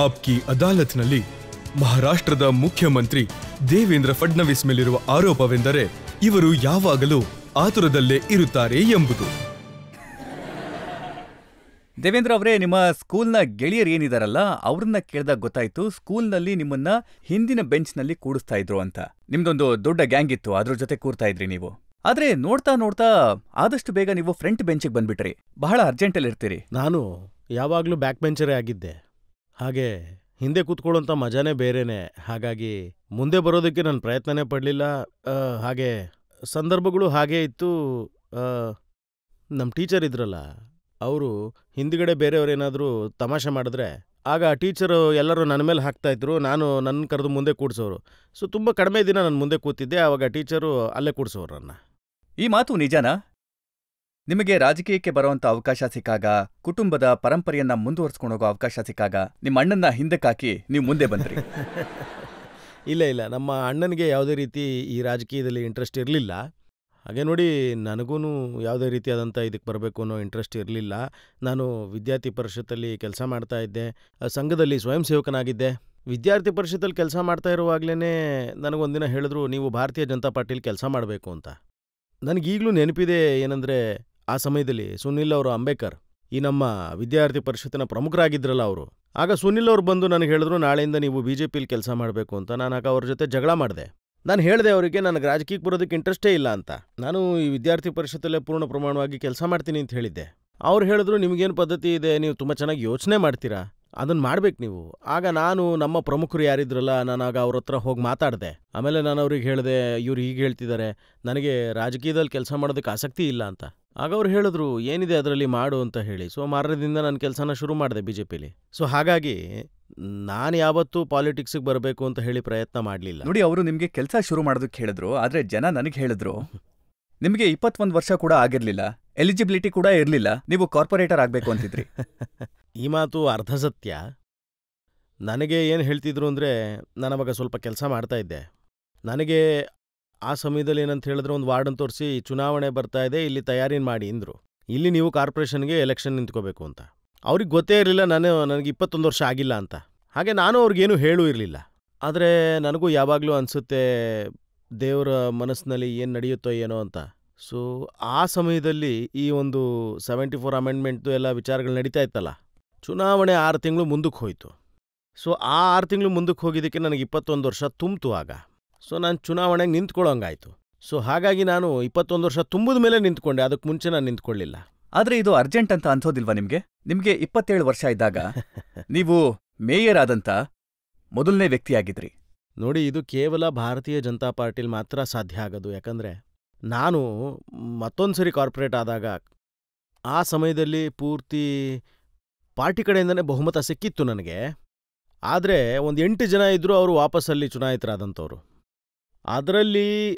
ಆಪ್ಕಿ ಅದಾಲತ್ನಲ್ಲಿ ಮಹಾರಾಷ್ಟ್ರದ ಮುಖ್ಯಮಂತ್ರಿ ದೇವೇಂದ್ರ ಫಡ್ನವೀಸ್ ಮೇಲಿರುವ ಆರೋಪವೆಂದರೆ ಇವರು ಯಾವಾಗಲೂ ಆತುರದಲ್ಲೇ ಇರುತ್ತಾರೆ ಎಂಬುದು. ದೇವೇಂದ್ರ ಅವರೇ, ನಿಮ್ಮ ಸ್ಕೂಲ್ನ ಗೆಳೆಯರು ಏನಿದಾರಲ್ಲ ಅವ್ರನ್ನ ಕೇಳಿದಾಗ ಗೊತ್ತಾಯ್ತು ಸ್ಕೂಲ್ನಲ್ಲಿ ನಿಮ್ಮನ್ನ ಹಿಂದಿನ ಬೆಂಚ್ನಲ್ಲಿ ಕೂಡಿಸ್ತಾ ಇದ್ರು ಅಂತ. ನಿಮ್ದೊಂದು ದೊಡ್ಡ ಗ್ಯಾಂಗ್ ಇತ್ತು, ಅದ್ರ ಜೊತೆ ಕೂರ್ತಾ ಇದ್ರಿ ನೀವು. ಆದ್ರೆ ನೋಡ್ತಾ ನೋಡ್ತಾ ಆದಷ್ಟು ಬೇಗ ನೀವು ಫ್ರಂಟ್ ಬೆಂಚಿಗೆ ಬಂದ್ಬಿಟ್ರಿ. ಬಹಳ ಅರ್ಜೆಂಟಲ್ಲಿ ಇರ್ತೀರಿ. ನಾನು ಯಾವಾಗ್ಲೂ ಬ್ಯಾಕ್ ಬೆಂಚರೇ ಆಗಿದ್ದೆ. ಹಾಗೆ ಹಿಂದೆ ಕೂತ್ಕೊಳ್ಳೋಂಥ ಮಜಾನೇ ಬೇರೆನೆ. ಹಾಗಾಗಿ ಮುಂದೆ ಬರೋದಕ್ಕೆ ನಾನು ಪ್ರಯತ್ನನೇ ಪಡಲಿಲ್ಲ. ಹಾಗೆ ಸಂದರ್ಭಗಳು ಹಾಗೇ ಇತ್ತು. ನಮ್ಮ ಟೀಚರ್ ಇದ್ರಲ್ಲ, ಅವರು ಹಿಂದ್ಗಡೆ ಬೇರೆಯವ್ರೇನಾದರೂ ತಮಾಷೆ ಮಾಡಿದ್ರೆ ಆಗ ಆ ಟೀಚರು ಎಲ್ಲರೂ ನನ್ನ ಮೇಲೆ ಹಾಕ್ತಾಯಿದ್ರು. ನನ್ನ ಕರೆದು ಮುಂದೆ ಕೂಡಿಸೋರು. ಸೊ ತುಂಬ ಕಡಿಮೆ ದಿನ ನಾನು ಮುಂದೆ ಕೂತಿದ್ದೆ. ಆವಾಗ ಟೀಚರು ಅಲ್ಲೇ ಕೂಡಿಸೋರು ನನ್ನ. ಈ ಮಾತು ನಿಜಾನಾ? ನಿಮಗೆ ರಾಜಕೀಯಕ್ಕೆ ಬರುವಂತ ಅವಕಾಶ ಸಿಕ್ಕಾಗ, ಕುಟುಂಬದ ಪರಂಪರೆಯನ್ನ ಮುಂದುವರ್ಸ್ಕೊಂಡೋಗೋ ಅವಕಾಶ ಸಿಕ್ಕಾಗ ನಿಮ್ಮ ಅಣ್ಣನ್ನ ಹಿಂದಕ್ಕಾಕಿ ನೀವು ಮುಂದೆ ಬಂದ್ರಿ? ಇಲ್ಲ, ನಮ್ಮ ಅಣ್ಣನಿಗೆ ಯಾವುದೇ ರೀತಿ ಈ ರಾಜಕೀಯದಲ್ಲಿ ಇಂಟ್ರೆಸ್ಟ್ ಇರಲಿಲ್ಲ. ಹಾಗೆ ನೋಡಿ, ನನಗೂ ಯಾವುದೇ ರೀತಿಯಾದಂಥ ಇದಕ್ಕೆ ಬರಬೇಕು ಅನ್ನೋ ಇಂಟ್ರೆಸ್ಟ್ ಇರಲಿಲ್ಲ. ನಾನು ವಿದ್ಯಾರ್ಥಿ ಪರಿಷತ್ತಲ್ಲಿ ಕೆಲಸ ಮಾಡ್ತಾ ಇದ್ದೆ, ಸಂಘದಲ್ಲಿ ಸ್ವಯಂ ಸೇವಕನಾಗಿದ್ದೆ. ವಿದ್ಯಾರ್ಥಿ ಪರಿಷತ್ತಲ್ಲಿ ಕೆಲಸ ಮಾಡ್ತಾ ಇರುವಾಗಲೇ ನನಗೊಂದಿನ ಹೇಳಿದ್ರು, ನೀವು ಭಾರತೀಯ ಜನತಾ ಪಾರ್ಟಿಲಿ ಕೆಲಸ ಮಾಡಬೇಕು ಅಂತ. ನನಗೀಗಲೂ ನೆನಪಿದೆ. ಏನಂದರೆ, ಆ ಸಮಯದಲ್ಲಿ ಸುನಿಲ್ ಅವರು ಅಂಬೇಕರ್ ಈ ನಮ್ಮ ವಿದ್ಯಾರ್ಥಿ ಪರಿಷತ್ತಿನ ಪ್ರಮುಖರಾಗಿದ್ರಲ್ಲ ಅವರು. ಆಗ ಸುನಿಲ್ ಅವರು ಬಂದು ನನಗೆ ಹೇಳಿದ್ರು, ನಾಳೆಯಿಂದ ನೀವು BJPಲಿ ಕೆಲಸ ಮಾಡಬೇಕು ಅಂತ. ನಾನು ಆಗ ಅವ್ರ ಜೊತೆ ಜಗಳ ಮಾಡಿದೆ. ನಾನು ಹೇಳಿದೆ ಅವರಿಗೆ, ನನಗೆ ರಾಜಕೀಯಕ್ಕೆ ಬರೋದಕ್ಕೆ ಇಂಟ್ರೆಸ್ಟೇ ಇಲ್ಲ ಅಂತ. ನಾನು ಈ ವಿದ್ಯಾರ್ಥಿ ಪರಿಷತ್ತಲ್ಲೇ ಪೂರ್ಣ ಪ್ರಮಾಣವಾಗಿ ಕೆಲಸ ಮಾಡ್ತೀನಿ ಅಂತ ಹೇಳಿದ್ದೆ. ಅವ್ರು ಹೇಳಿದ್ರು, ನಿಮಗೇನು ಪದ್ಧತಿ ಇದೆ, ನೀವು ತುಂಬ ಚೆನ್ನಾಗಿ ಯೋಚನೆ ಮಾಡ್ತೀರಾ, ಅದನ್ನು ಮಾಡ್ಬೇಕು ನೀವು. ಆಗ ನಮ್ಮ ಪ್ರಮುಖರು ಯಾರಿದ್ರಲ್ಲ, ನಾನಾಗ ಅವ್ರ ಹತ್ರ ಹೋಗಿ ಮಾತಾಡಿದೆ. ಆಮೇಲೆ ನಾನು ಅವ್ರಿಗೆ ಹೇಳಿದೆ, ಇವ್ರು ಹೀಗೆ ಹೇಳ್ತಿದ್ದಾರೆ, ನನಗೆ ರಾಜಕೀಯದಲ್ಲಿ ಕೆಲಸ ಮಾಡೋದಕ್ಕೆ ಆಸಕ್ತಿ ಇಲ್ಲ ಅಂತ. ಆಗ ಅವ್ರು ಹೇಳಿದ್ರು, ಏನಿದೆ ಅದರಲ್ಲಿ ಮಾಡು ಅಂತ ಹೇಳಿ. ಸೊ ಮಾರದಿಂದ ನನ್ನ ಕೆಲಸನ ಶುರು ಮಾಡಿದೆ BJPಲಿ. ಸೊ ಹಾಗಾಗಿ ನಾನು ಯಾವತ್ತೂ ಪಾಲಿಟಿಕ್ಸಿಗೆ ಬರಬೇಕು ಅಂತ ಹೇಳಿ ಪ್ರಯತ್ನ ಮಾಡಲಿಲ್ಲ. ನೋಡಿ, ಅವರು ನಿಮಗೆ ಕೆಲಸ ಶುರು ಮಾಡೋದಕ್ಕೆ ಹೇಳಿದ್ರು. ಆದರೆ ಜನ ನನಗೆ ಹೇಳಿದ್ರು, ನಿಮಗೆ 21 ವರ್ಷ ಕೂಡ ಆಗಿರಲಿಲ್ಲ, ಎಲಿಜಿಬಿಲಿಟಿ ಕೂಡ ಇರಲಿಲ್ಲ, ನೀವು ಕಾರ್ಪೊರೇಟರ್ ಆಗಬೇಕು ಅಂತಿದ್ರಿ. ಈ ಮಾತು ಅರ್ಧ ಸತ್ಯ. ನನಗೆ ಏನು ಹೇಳ್ತಿದ್ರು ಅಂದರೆ, ನಾನವಾಗ ಸ್ವಲ್ಪ ಕೆಲಸ ಮಾಡ್ತಾ ಇದ್ದೆ. ನನಗೆ ಆ ಸಮಯದಲ್ಲಿ ಏನಂತ ಹೇಳಿದ್ರೆ, ಒಂದು ವಾರ್ಡನ್ನು ತೋರಿಸಿ, ಚುನಾವಣೆ ಬರ್ತಾ ಇದೆ, ಇಲ್ಲಿ ತಯಾರಿ ಮಾಡಿ ಅಂದರು. ಇಲ್ಲಿ ನೀವು ಕಾರ್ಪೊರೇಷನ್ಗೆ ಎಲೆಕ್ಷನ್ ನಿಂತ್ಕೋಬೇಕು ಅಂತ. ಅವ್ರಿಗೆ ಗೊತ್ತೇ ಇರಲಿಲ್ಲ ನನಗೆ 21 ವರ್ಷ ಆಗಿಲ್ಲ ಅಂತ. ಹಾಗೆ ನಾನು ಅವ್ರಿಗೇನು ಹೇಳೂ ಇರಲಿಲ್ಲ. ಆದರೆ ನನಗೂ ಯಾವಾಗಲೂ ಅನಿಸುತ್ತೆ, ದೇವರ ಮನಸ್ಸಿನಲ್ಲಿ ಏನು ನಡೆಯುತ್ತೋ ಏನೋ ಅಂತ. ಸೊ ಆ ಸಮಯದಲ್ಲಿ ಈ ಒಂದು 74 ಅಮೆಂಡ್ಮೆಂಟ್ದು ಎಲ್ಲ ವಿಚಾರಗಳು ನಡೀತಾ ಇತ್ತಲ್ಲ, ಚುನಾವಣೆ 6 ತಿಂಗಳು ಮುಂದಕ್ಕೆ ಹೋಯಿತು. ಸೊ ಆ 6 ತಿಂಗಳು ಮುಂದಕ್ಕೆ ಹೋಗಿದ್ದಕ್ಕೆ ನನಗೆ 21 ವರ್ಷ ತುಂಬಿತು ಆಗ. ಸೊ ನಾನು ಚುನಾವಣೆಗೆ ನಿಂತ್ಕೊಳ್ಳೋಂಗಾಯ್ತು. ಸೊ ಹಾಗಾಗಿ ನಾನು 21 ವರ್ಷ ತುಂಬಿದ ಮೇಲೆ ನಿಂತ್ಕೊಂಡೆ, ಅದಕ್ಕೆ ಮುಂಚೆ ನಾನು ನಿಂತ್ಕೊಳ್ಳಿಲ್ಲ. ಆದರೆ ಇದು ಅರ್ಜೆಂಟ್ ಅಂತ ಅನ್ಸೋದಿಲ್ವಾ ನಿಮಗೆ? 27 ವರ್ಷ ಇದ್ದಾಗ ನೀವು ಮೇಯರ್ ಆದಂಥ ಮೊದಲನೇ ವ್ಯಕ್ತಿಯಾಗಿದ್ರಿ. ನೋಡಿ, ಇದು ಕೇವಲ ಭಾರತೀಯ ಜನತಾ ಪಾರ್ಟಿಲಿ ಮಾತ್ರ ಸಾಧ್ಯ ಆಗೋದು. ಯಾಕಂದರೆ ನಾನು ಮತ್ತೊಂದು ಸರಿ ಕಾರ್ಪೊರೇಟ್ ಆದಾಗ ಆ ಸಮಯದಲ್ಲಿ ಪೂರ್ತಿ ಪಾರ್ಟಿ ಕಡೆಯಿಂದನೇ ಬಹುಮತ ಸಿಕ್ಕಿತ್ತು ನನಗೆ. ಆದರೆ ಒಂದು 8 ಜನ ಇದ್ದರು, ಅವರು ವಾಪಸ್ಸಲ್ಲಿ ಚುನಾಯಿತರಾದಂಥವ್ರು. ಅದರಲ್ಲಿ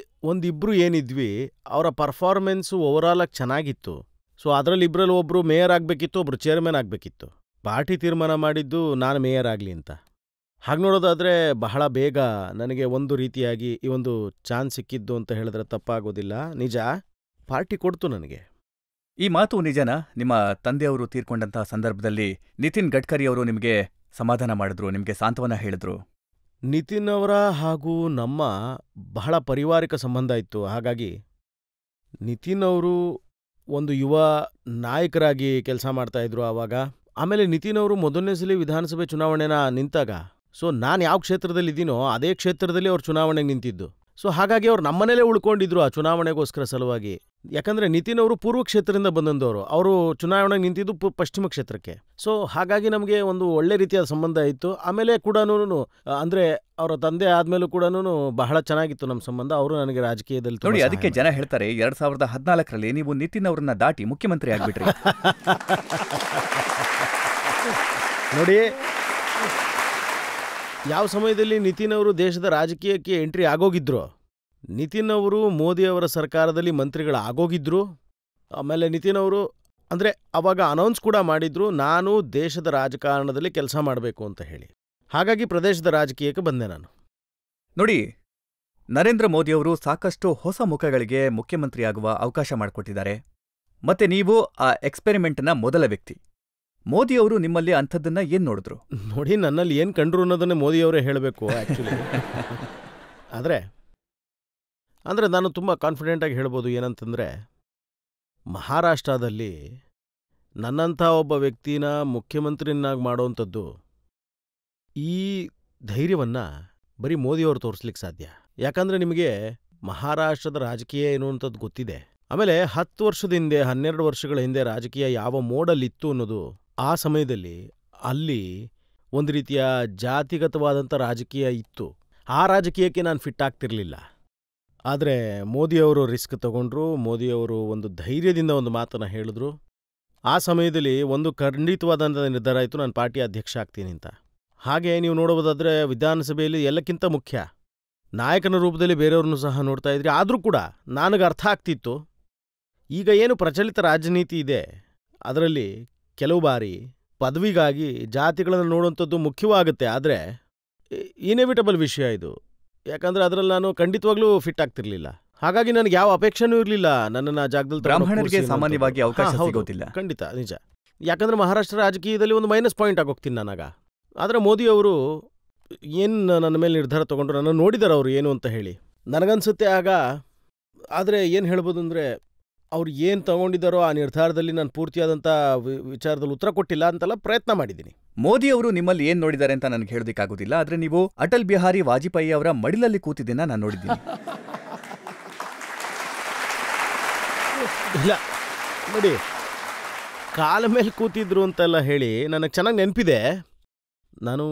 ಒಂದಿಬ್ಬರು ಏನಿದ್ವಿ, ಅವರ ಪರ್ಫಾರ್ಮೆನ್ಸು ಓವರಾಲಾಗಿ ಚೆನ್ನಾಗಿತ್ತು. ಸೊ ಅದರಲ್ಲಿ ಇಬ್ಬರಲ್ಲಿ ಒಬ್ಬರು ಮೇಯರ್ ಆಗಬೇಕಿತ್ತು, ಒಬ್ಬರು ಚೇರ್ಮನ್ ಆಗಬೇಕಿತ್ತು. ಪಾರ್ಟಿ ತೀರ್ಮಾನ ಮಾಡಿದ್ದು ನಾನು ಮೇಯರ್ ಆಗಲಿ ಅಂತ. ಹಾಗೆ ನೋಡೋದಾದರೆ ಬಹಳ ಬೇಗ ನನಗೆ ಒಂದು ರೀತಿಯಾಗಿ ಈ ಒಂದು ಚಾನ್ಸ್ ಸಿಕ್ಕಿದ್ದು ಅಂತ ಹೇಳಿದ್ರೆ ತಪ್ಪಾಗೋದಿಲ್ಲ. ನಿಜ, ಪಾರ್ಟಿ ಕೊಡ್ತು ನನಗೆ. ಈ ಮಾತು ನಿಜನಾ? ನಿಮ್ಮ ತಂದೆಯವರು ತೀರ್ಕೊಂಡಂತಹ ಸಂದರ್ಭದಲ್ಲಿ ನಿತಿನ್ ಗಡ್ಕರಿ ಅವರು ನಿಮಗೆ ಸಮಾಧಾನ ಮಾಡಿದ್ರು, ನಿಮಗೆ ಸಾಂತ್ವನ ಹೇಳಿದ್ರು? ನಿತಿನ್ ಅವರ ಹಾಗೂ ನಮ್ಮ ಬಹಳ ಪಾರಿವಾರಿಕ ಸಂಬಂಧ ಇತ್ತು. ಹಾಗಾಗಿ ನಿತಿನ್ ಅವರು ಒಂದು ಯುವ ನಾಯಕರಾಗಿ ಕೆಲಸ ಮಾಡ್ತಾಯಿದ್ರು ಆವಾಗ. ಆಮೇಲೆ ನಿತಿನ್ ಅವರು ಮೊದಲನೇ ಸಲ ವಿಧಾನಸಭೆ ಚುನಾವಣೆನ ನಿಂತಾಗ, ಸೊ ನಾನು ಯಾವ ಕ್ಷೇತ್ರದಲ್ಲಿ ಇದ್ದೀನೋ ಅದೇ ಕ್ಷೇತ್ರದಲ್ಲಿ ಅವ್ರು ಚುನಾವಣೆಗೆ ನಿಂತಿದ್ದು. ಸೊ ಹಾಗಾಗಿ ಅವ್ರು ನಮ್ಮನೇಲೇ ಉಳ್ಕೊಂಡಿದ್ರು ಆ ಚುನಾವಣೆಗೋಸ್ಕರ ಸಲುವಾಗಿ. ಯಾಕಂದರೆ ನಿತಿನ್ ಅವರು ಪೂರ್ವ ಕ್ಷೇತ್ರದಿಂದ ಬಂದಂದವರು, ಅವರು ಚುನಾವಣೆಗೆ ನಿಂತಿದ್ದು ಪಶ್ಚಿಮ ಕ್ಷೇತ್ರಕ್ಕೆ. ಸೊ ಹಾಗಾಗಿ ನಮಗೆ ಒಂದು ಒಳ್ಳೆ ರೀತಿಯಾದ ಸಂಬಂಧ ಇತ್ತು. ಆಮೇಲೆ ಕೂಡ ಅಂದರೆ ಅವರ ತಂದೆ ಆದಮೇಲೂ ಕೂಡ ಬಹಳ ಚೆನ್ನಾಗಿತ್ತು ನಮ್ಮ ಸಂಬಂಧ. ಅವರು ನನಗೆ ರಾಜಕೀಯದಲ್ಲಿ ನೋಡಿ, ಅದಕ್ಕೆ ಜನ ಹೇಳ್ತಾರೆ 2014ರಲ್ಲಿ ನೀವು ನಿತಿನ್ ಅವರನ್ನ ದಾಟಿ ಮುಖ್ಯಮಂತ್ರಿ ಆಗ್ಬಿಟ್ರಿ. ನೋಡಿ, ಯಾವ ಸಮಯದಲ್ಲಿ ನಿತಿನ್ ಅವರು ದೇಶದ ರಾಜಕೀಯಕ್ಕೆ ಎಂಟ್ರಿ ಆಗೋಗಿದ್ರು, ನಿತಿನ್ ಅವರು ಮೋದಿಯವರ ಸರ್ಕಾರದಲ್ಲಿ ಮಂತ್ರಿಗಳಾಗೋಗಿದ್ರು. ಆಮೇಲೆ ನಿತಿನ್ ಅವರು ಅಂದರೆ ಅವಾಗ ಅನೌನ್ಸ್ ಕೂಡ ಮಾಡಿದ್ರು, ನಾನು ದೇಶದ ರಾಜಕಾರಣದಲ್ಲಿ ಕೆಲಸ ಮಾಡಬೇಕು ಅಂತ ಹೇಳಿ. ಹಾಗಾಗಿ ಪ್ರದೇಶದ ರಾಜಕೀಯಕ್ಕೆ ಬಂದೆ ನಾನು. ನೋಡಿ, ನರೇಂದ್ರ ಮೋದಿಯವರು ಸಾಕಷ್ಟು ಹೊಸ ಮುಖಗಳಿಗೆ ಮುಖ್ಯಮಂತ್ರಿಯಾಗುವ ಅವಕಾಶ ಮಾಡಿಕೊಟ್ಟಿದ್ದಾರೆ. ಮತ್ತೆ ನೀವು ಆ ಎಕ್ಸ್ಪೆರಿಮೆಂಟ್ನ ಮೊದಲ ವ್ಯಕ್ತಿ. ಮೋದಿ ಅವರು ನಿಮ್ಮಲ್ಲಿ ಅಂಥದ್ದನ್ನ ಏನ್ ನೋಡಿದ್ರು? ನೋಡಿ, ನನ್ನಲ್ಲಿ ಏನು ಕಂಡ್ರು ಅನ್ನೋದನ್ನೇ ಮೋದಿಯವರೇ ಹೇಳಬೇಕು ಆ್ಯಕ್ಚುಲಿ. ಅಂದರೆ ನಾನು ತುಂಬ ಕಾನ್ಫಿಡೆಂಟಾಗಿ ಹೇಳ್ಬೋದು. ಏನಂತಂದರೆ, ಮಹಾರಾಷ್ಟ್ರದಲ್ಲಿ ನನ್ನಂಥ ಒಬ್ಬ ವ್ಯಕ್ತಿನ ಮುಖ್ಯಮಂತ್ರಿನಾಗಿ ಮಾಡೋವಂಥದ್ದು, ಈ ಧೈರ್ಯವನ್ನು ಬರೀ ಮೋದಿಯವರು ತೋರಿಸ್ಲಿಕ್ಕೆ ಸಾಧ್ಯ. ಯಾಕಂದರೆ ನಿಮಗೆ ಮಹಾರಾಷ್ಟ್ರದ ರಾಜಕೀಯ ಏನು ಅಂತದ್ದು ಗೊತ್ತಿದೆ. ಆಮೇಲೆ 10 ವರ್ಷದ ಹಿಂದೆ, 12 ವರ್ಷಗಳ ಹಿಂದೆ ರಾಜಕೀಯ ಯಾವ ಮೋಡಲ್ಲಿತ್ತು ಅನ್ನೋದು, ಆ ಸಮಯದಲ್ಲಿ ಅಲ್ಲಿ ಒಂದು ರೀತಿಯ ಜಾತಿಗತವಾದಂಥ ರಾಜಕೀಯ ಇತ್ತು. ಆ ರಾಜಕೀಯಕ್ಕೆ ನಾನು ಫಿಟ್ ಆಗ್ತಿರಲಿಲ್ಲ. ಆದರೆ ಮೋದಿಯವರು ರಿಸ್ಕ್ ತಗೊಂಡ್ರು. ಮೋದಿಯವರು ಒಂದು ಧೈರ್ಯದಿಂದ ಒಂದು ಮಾತನ್ನು ಹೇಳಿದ್ರು. ಆ ಸಮಯದಲ್ಲಿ ಒಂದು ಖಂಡಿತವಾದಂಥ ನಿರ್ಧಾರ ಆಯಿತು, ನಾನು ಪಾರ್ಟಿ ಅಧ್ಯಕ್ಷ ಆಗ್ತೀನಿ ಅಂತ. ಹಾಗೆ ನೀವು ನೋಡಬಹುದಾದರೆ ವಿಧಾನಸಭೆಯಲ್ಲಿ ಎಲ್ಲಕ್ಕಿಂತ ಮುಖ್ಯ ನಾಯಕನ ರೂಪದಲ್ಲಿ ಬೇರೆಯವ್ರನ್ನೂ ಸಹ ನೋಡ್ತಾ ಇದ್ರಿ. ಆದರೂ ಕೂಡ ನನಗೆ ಅರ್ಥ ಆಗ್ತಿತ್ತು, ಈಗ ಏನು ಪ್ರಚಲಿತ ರಾಜನೀತಿ ಇದೆ ಅದರಲ್ಲಿ ಕೆಲವು ಬಾರಿ ಪದವಿಗಾಗಿ ಜಾತಿಗಳನ್ನು ನೋಡುವಂಥದ್ದು ಮುಖ್ಯವಾಗುತ್ತೆ. ಆದರೆ ಇನೆವಿಟಬಲ್ ವಿಷಯ ಇದು. ಯಾಕಂದರೆ ಅದರಲ್ಲಿ ನಾನು ಖಂಡಿತವಾಗ್ಲೂ ಫಿಟ್ ಆಗ್ತಿರ್ಲಿಲ್ಲ. ಹಾಗಾಗಿ ನನಗೆ ಯಾವ ಅಪೇಕ್ಷೆನೂ ಇರಲಿಲ್ಲ ನನ್ನನ್ನು ಆ ಜಾಗದಲ್ಲಿ. ಬ್ರಾಹ್ಮಣರಿಗೆ ಸಾಮಾನ್ಯವಾಗಿ ಅವಕಾಶ ಸಿಗೋದಿಲ್ಲ. ಖಂಡಿತ ನಿಜ. ಯಾಕಂದರೆ ಮಹಾರಾಷ್ಟ್ರ ರಾಜಕೀಯದಲ್ಲಿ ಒಂದು ಮೈನಸ್ ಪಾಯಿಂಟ್ ಆಗೋಗ್ತೀನಿ ನಾನಾಗ. ಆದರೆ ಮೋದಿಯವರು ಏನು ನನ್ನ ಮೇಲೆ ನಿರ್ಧಾರ ತೊಗೊಂಡ್ರು, ನನ್ನ ನೋಡಿದಾರೆ ಅವರು ಏನು ಅಂತ ಹೇಳಿ ನನಗನ್ಸುತ್ತೆ ಆಗ. ಆದರೆ ಏನು ಹೇಳ್ಬೋದು ಅಂದರೆ, ಅವ್ರು ಏನು ತಗೊಂಡಿದ್ದಾರೋ ಆ ನಿರ್ಧಾರದಲ್ಲಿ ನಾನು ಪೂರ್ತಿಯಾದಂಥ ವಿಚಾರದಲ್ಲಿ ಉತ್ತರ ಕೊಟ್ಟಿಲ್ಲ ಅಂತೆಲ್ಲ ಪ್ರಯತ್ನ ಮಾಡಿದ್ದೀನಿ. ಮೋದಿ ಅವರು ನಿಮ್ಮಲ್ಲಿ ಏನ್ ನೋಡಿದ್ದಾರೆ ಅಂತ ನನಗೆ ಹೇಳೋದಕ್ಕಾಗೋದಿಲ್ಲ. ಆದರೆ ನೀವು ಅಟಲ್ ಬಿಹಾರಿ ವಾಜಪೇಯಿ ಅವರ ಮಡಿಲಲ್ಲಿ ಕೂತಿದ್ದನ್ನ ನಾನು ನೋಡಿದ್ದೀನಿ. ಇಲ್ಲ ನೋಡಿ, ಕಾಲ ಮೇಲೆ ಕೂತಿದ್ರು ಅಂತೆಲ್ಲ ಹೇಳಿ ನನಗೆ ಚೆನ್ನಾಗಿ ನೆನಪಿದೆ. ನಾನು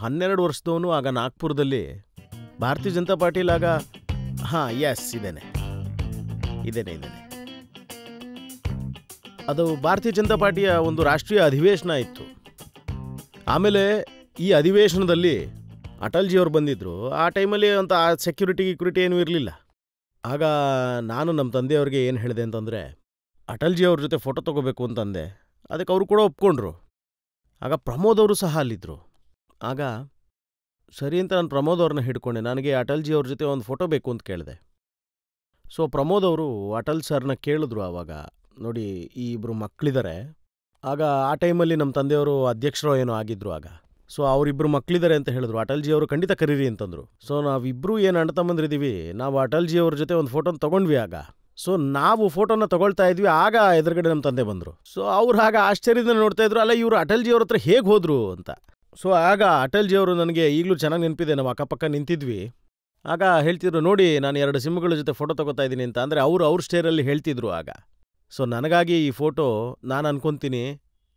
12 ವರ್ಷದವನು. ಆಗ ನಾಗ್ಪುರದಲ್ಲಿ ಭಾರತೀಯ ಜನತಾ ಪಾರ್ಟಿಲಾಗ ಇದ್ದೇನೆ. ಅದು ಭಾರತೀಯ ಜನತಾ ಪಾರ್ಟಿಯ ಒಂದು ರಾಷ್ಟ್ರೀಯ ಅಧಿವೇಶನ ಇತ್ತು. ಆಮೇಲೆ ಈ ಅಧಿವೇಶನದಲ್ಲಿ ಅಟಲ್ಜಿಯವರು ಬಂದಿದ್ದರು. ಆ ಟೈಮಲ್ಲಿ ಅಂತ ಸೆಕ್ಯೂರಿಟಿ ಏನೂ ಇರಲಿಲ್ಲ. ಆಗ ನಾನು ನಮ್ಮ ತಂದೆಯವ್ರಿಗೆ ಏನು ಹೇಳಿದೆ ಅಂತಂದರೆ, ಅಟಲ್ಜಿಯವ್ರ ಜೊತೆ ಫೋಟೋ ತೊಗೋಬೇಕು ಅಂತಂದೆ. ಅದಕ್ಕೆ ಅವರು ಕೂಡ ಒಪ್ಕೊಂಡ್ರು. ಆಗ ಪ್ರಮೋದ್ ಅವರು ಸಹ ಅಲ್ಲಿದ್ದರು. ಆಗ ಸರಿ ಅಂತ ನಾನು ಪ್ರಮೋದ್ ಅವ್ರನ್ನ ಹಿಡ್ಕೊಂಡೆ. ನನಗೆ ಅಟಲ್ಜಿಯವ್ರ ಜೊತೆ ಒಂದು ಫೋಟೋ ಬೇಕು ಅಂತ ಕೇಳಿದೆ. ಸೊ ಪ್ರಮೋದ್ ಅವರು ಅಟಲ್ ಸರ್ನ ಕೇಳಿದ್ರು. ಆವಾಗ ನೋಡಿ, ಈ ಇಬ್ಬರು ಮಕ್ಕಳಿದ್ದಾರೆ. ಆಗ ಆ ಟೈಮಲ್ಲಿ ನಮ್ಮ ತಂದೆಯವರು ಅಧ್ಯಕ್ಷರೋ ಏನೋ ಆಗಿದ್ರು ಆಗ. ಸೊ ಅವರಿಬ್ಬರು ಮಕ್ಕಳಿದ್ದಾರೆ ಅಂತ ಹೇಳಿದ್ರು. ಅಟಲ್ಜಿಯವರು ಖಂಡಿತ ಕರೀರಿ ಅಂತಂದರು. ಸೊ ನಾವಿಬ್ಬರೂ ಏನು ಅಣ್ಣ ತಮ್ಮಂದಿರಿದ್ದೀವಿ, ನಾವು ಅಟಲ್ಜಿಯವ್ರ ಜೊತೆ ಒಂದು ಫೋಟೋನ ತೊಗೊಂಡ್ವಿ ಆಗ. ಸೊ ನಾವು ಫೋಟೋನ ತೊಗೊಳ್ತಾ ಇದ್ವಿ. ಆಗ ಎದುರುಗಡೆ ನಮ್ಮ ತಂದೆ ಬಂದರು. ಸೊ ಅವ್ರು ಆಗ ಆಶ್ಚರ್ಯದಿಂದ ನೋಡ್ತಾ ಇದ್ರು, ಅಲ್ಲ ಇವರು ಅಟಲ್ಜಿಯವ್ರ ಹತ್ರ ಹೇಗೆ ಹೋದರು ಅಂತ. ಸೊ ಆಗ ಅಟಲ್ಜಿಯವರು ನನಗೆ ಈಗಲೂ ಚೆನ್ನಾಗಿ ನೆನಪಿದೆ. ನಾವು ಅಕ್ಕಪಕ್ಕ ನಿಂತಿದ್ವಿ. ಆಗ ಹೇಳ್ತಿದ್ರು, ನೋಡಿ ನಾನು 2 ಸಿಂಹಗಳ ಜೊತೆ ಫೋಟೋ ತೊಗೋತಾ ಇದ್ದೀನಿ ಅಂತ. ಅಂದರೆ ಅವ್ರ ಸ್ಟೇರಲ್ಲಿ ಹೇಳ್ತಿದ್ರು ಆಗ. ಸೊ ನನಗಾಗಿ ಈ ಫೋಟೋ, ನಾನು ಅನ್ಕೊಂತೀನಿ,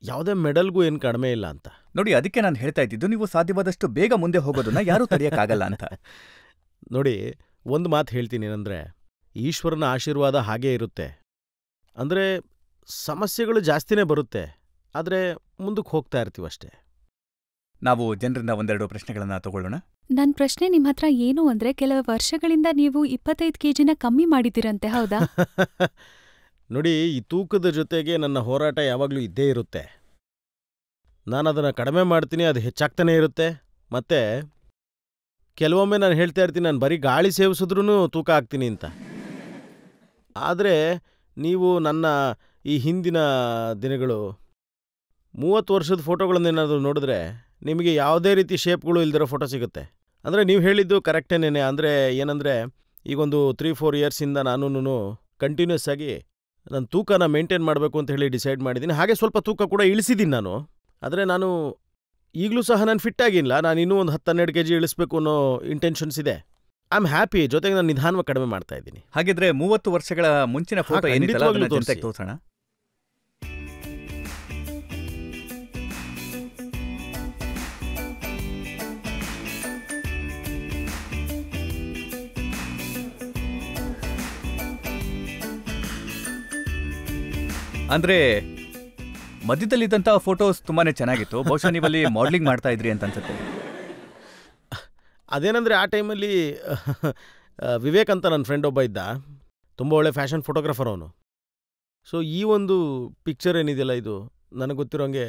ಯಾವುದೇ ಮೆಡಲ್ಗೂ ಏನು ಕಡಿಮೆ ಇಲ್ಲ ಅಂತ. ನೋಡಿ, ಅದಕ್ಕೆ ನಾನು ಹೇಳ್ತಾ ಇದ್ದಿದ್ದು, ನೀವು ಸಾಧ್ಯವಾದಷ್ಟು ಬೇಗ ಮುಂದೆ ಹೋಗೋದನ್ನ ಯಾರೂ ತಡೆಯೋಕ್ಕಾಗಲ್ಲ ಅಂತ. ನೋಡಿ, ಒಂದು ಮಾತು ಹೇಳ್ತೀನಿ ಏನಂದರೆ, ಈಶ್ವರನ ಆಶೀರ್ವಾದ ಹಾಗೇ ಇರುತ್ತೆ. ಅಂದರೆ ಸಮಸ್ಯೆಗಳು ಜಾಸ್ತಿನೇ ಬರುತ್ತೆ, ಆದರೆ ಮುಂದಕ್ಕೆ ಹೋಗ್ತಾ ಇರ್ತೀವಿ ಅಷ್ಟೇ. ನಾವು ಜನರಿಂದ ಒಂದೆರಡು ಪ್ರಶ್ನೆಗಳನ್ನ ತಗೊಳ್ಳೋಣ. ನನ್ನ ಪ್ರಶ್ನೆ ನಿಮ್ಮ ಹತ್ರ ಏನು ಅಂದರೆ, ಕೆಲವು ವರ್ಷಗಳಿಂದ ನೀವು 25 kgನ ಕಮ್ಮಿ ಮಾಡಿದ್ದೀರಂತೆ, ಹೌದಾ? ನೋಡಿ, ಈ ತೂಕದ ಜೊತೆಗೆ ನನ್ನ ಹೋರಾಟ ಯಾವಾಗಲೂ ಇದ್ದೇ ಇರುತ್ತೆ. ನಾನು ಅದನ್ನು ಕಡಿಮೆ ಮಾಡ್ತೀನಿ, ಅದು ಹೆಚ್ಚಾಗ್ತಾನೇ ಇರುತ್ತೆ. ಮತ್ತು ಕೆಲವೊಮ್ಮೆ ನಾನು ಹೇಳ್ತಾ ಇರ್ತೀನಿ, ನಾನು ಬರೀ ಗಾಳಿ ಸೇವಿಸಿದ್ರೂ ತೂಕ ಆಗ್ತೀನಿ ಅಂತ. ಆದರೆ ನೀವು ನನ್ನ ಈ ಹಿಂದಿನ ದಿನಗಳು 30 ವರ್ಷದ ಫೋಟೋಗಳನ್ನೇನಾದರೂ ನೋಡಿದ್ರೆ ನಿಮಗೆ ಯಾವುದೇ ರೀತಿ ಶೇಪ್ಗಳು ಇಲ್ದಿರೋ ಫೋಟೋ ಸಿಗುತ್ತೆ. ಅಂದರೆ ನೀವು ಹೇಳಿದ್ದು ಕರೆಕ್ಟೇನೇನೆ. ಅಂದರೆ ಏನಂದರೆ, ಈಗೊಂದು 3-4 ಇಯರ್ಸಿಂದ ನಾನು ಕಂಟಿನ್ಯೂಸ್ ಆಗಿ ನನ್ನ ತೂಕನ ಮೇಂಟೈನ್ ಮಾಡಬೇಕು ಅಂತ ಹೇಳಿ ಡಿಸೈಡ್ ಮಾಡಿದ್ದೀನಿ. ಹಾಗೆ ಸ್ವಲ್ಪ ತೂಕ ಕೂಡ ಇಳಿಸಿದ್ದೀನಿ ನಾನು. ಆದರೆ ನಾನು ಈಗಲೂ ಸಹ ನಾನು ಫಿಟ್ ಆಗಿಲ್ಲ. ನಾನು ಇನ್ನೂ ಒಂದು 10-12 kg ಇಳಿಸ್ಬೇಕು ಅನ್ನೋ ಇಂಟೆನ್ಷನ್ಸ್ ಇದೆ. I am happy. ಜೊತೆಗೆ ನಾನು ನಿಧಾನವಾಗಿ ಕಡಿಮೆ ಮಾಡ್ತಾ ಇದ್ದೀನಿ. ಹಾಗಿದ್ರೆ 30 ವರ್ಷಗಳ ಮುಂಚಿನ ಫೋಟೋ ಏನಿತ್ತಲ್ಲ ಅದನ್ನ ಜನತೆಗೆ ತೋರಿಸೋಣ. ಅಂದ್ರೆ ಮಧ್ಯದಲ್ಲಿದ್ದಂಥ ಫೋಟೋಸ್ ತುಂಬಾನೇ ಚೆನ್ನಾಗಿತ್ತು. ಬಹುಶಃ ನೀವಲ್ಲಿ ಮಾಡಲಿಂಗ್ ಮಾಡ್ತಾ ಇದ್ರಿ ಅಂತ ಅನ್ಸುತ್ತೆ. ಅದೇನಂದರೆ, ಆ ಟೈಮಲ್ಲಿ ವಿವೇಕ್ ಅಂತ ನನ್ನ ಫ್ರೆಂಡ್ ಒಬ್ಬ ಇದ್ದ. ತುಂಬ ಒಳ್ಳೆ ಫ್ಯಾಷನ್ ಫೋಟೋಗ್ರಾಫರ್ ಅವನು. ಸೊ ಈ ಒಂದು ಪಿಕ್ಚರ್ ಏನಿದೆಯಲ್ಲ, ಇದು ನನಗೆ ಗೊತ್ತಿರೋಂಗೆ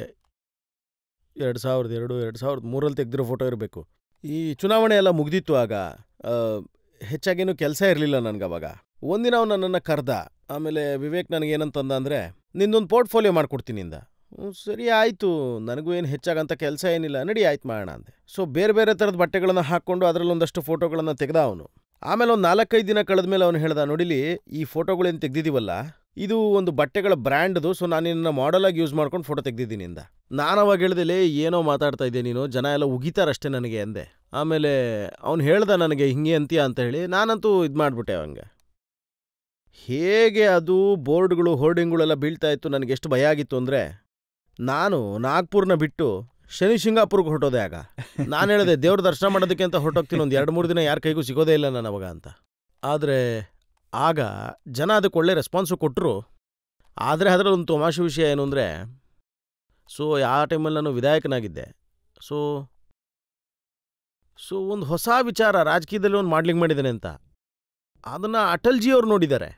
2002-2003 ತೆಗೆದಿರೋ ಫೋಟೋ ಇರಬೇಕು. ಈ ಚುನಾವಣೆ ಎಲ್ಲ ಮುಗ್ದಿತ್ತು ಆಗ. ಹೆಚ್ಚಾಗೇನು ಕೆಲಸ ಇರಲಿಲ್ಲ ನನಗವಾಗ. ಒಂದಿನ ಅವನು ನನ್ನನ್ನು ಕರೆದ. ಆಮೇಲೆ ವಿವೇಕ್ ನನಗೇನಂತಂದ ಅಂದರೆ, ನಿಂದೊಂದು ಪೋರ್ಟ್ಫೋಲಿಯೋ ಮಾಡಿಕೊಡ್ತೀನಿ ಇಂದ. ಸರಿ ಆಯಿತು, ನನಗೂ ಏನು ಹೆಚ್ಚಾಗಂತ ಕೆಲಸ ಏನಿಲ್ಲ, ನಡಿ ಆಯ್ತು ಮಾಡೋಣ ಅಂದೆ. ಸೊ ಬೇರೆ ಬೇರೆ ಥರದ ಬಟ್ಟೆಗಳನ್ನು ಹಾಕ್ಕೊಂಡು ಅದರಲ್ಲೊಂದಷ್ಟು ಫೋಟೋಗಳನ್ನು ತೆಗೆದ ಅವನು. ಆಮೇಲೆ ಒಂದು 4-5 ದಿನ ಕಳೆದ್ಮೇಲೆ ಅವನು ಹೇಳ್ದ, ನೋಡಿಲಿ ಈ ಫೋಟೋಗಳೇನು ತೆಗ್ದಿದ್ದೀವಲ್ಲ, ಇದು ಒಂದು ಬಟ್ಟೆಗಳ ಬ್ರ್ಯಾಂಡ್ದು, ಸೊ ನಾನು ನಿನ್ನ ಮಾಡೆಲಾಗಿ ಯೂಸ್ ಮಾಡ್ಕೊಂಡು ಫೋಟೋ ತೆಗ್ದಿದ್ದೀನಿ ಅಂದ. ನಾನು ಅವಾಗ ಹೇಳ್ದೆ, ಏನೋ ಮಾತಾಡ್ತಾ ಇದ್ದೆ ನೀನು, ಜನ ಎಲ್ಲ ಉಗಿತಾರಷ್ಟೇ ನನಗೆ ಅಂದೆ. ಆಮೇಲೆ ಅವ್ನು ಹೇಳ್ದ ನನಗೆ ಹಿಂಗೆ ಅಂತೀಯ ಅಂತ ಹೇಳಿ, ನಾನಂತೂ ಇದು ಮಾಡಿಬಿಟ್ಟೆ ಅವಂಗೆ. ಹೇಗೆ ಅದು ಬೋರ್ಡ್ಗಳು ಹೋರ್ಡಿಂಗ್ಗಳೆಲ್ಲ ಬೀಳ್ತಾ ಇತ್ತು, ನನಗೆ ಎಷ್ಟು ಭಯ ಆಗಿತ್ತು ಅಂದರೆ, ನಾನು ನಾಗ್ಪುರ್ನ ಬಿಟ್ಟು ಶನಿ ಶಿಂಗಾಪುರ್ಗೆ ಹೊರಟೋದೆ. ಆಗ ನಾನು ಹೇಳಿದೆ, ದೇವ್ರ ದರ್ಶನ ಮಾಡೋದಕ್ಕೆ ಅಂತ ಹೊರಟೋಗ್ತೀನಿ, ಒಂದು 2-3 ದಿನ ಯಾರ ಕೈಗೂ ಸಿಗೋದೇ ಇಲ್ಲ ನಾನು ಅವಾಗ ಅಂತ. ಆದರೆ ಆಗ ಜನ ಅದಕ್ಕೆ ಒಳ್ಳೆ ರೆಸ್ಪಾನ್ಸು ಕೊಟ್ಟರು. ಆದರೆ ಅದರಲ್ಲಿ ಒಂದು ತಮಾಷೆ ವಿಷಯ ಏನು ಅಂದರೆ, ಸೊ ಆ ಟೈಮಲ್ಲಿ ನಾನು ವಿಧಾಯಕನಾಗಿದ್ದೆ. ಸೊ ಒಂದು ಹೊಸ ವಿಚಾರ ರಾಜಕೀಯದಲ್ಲಿ ಒಂದು ಮಾಡ್ಲಿಂಗ್ ಮಾಡಿದ್ದೇನೆ ಅಂತ, ಅದನ್ನು ಅಟಲ್ಜಿಯವ್ರು ನೋಡಿದ್ದಾರೆ.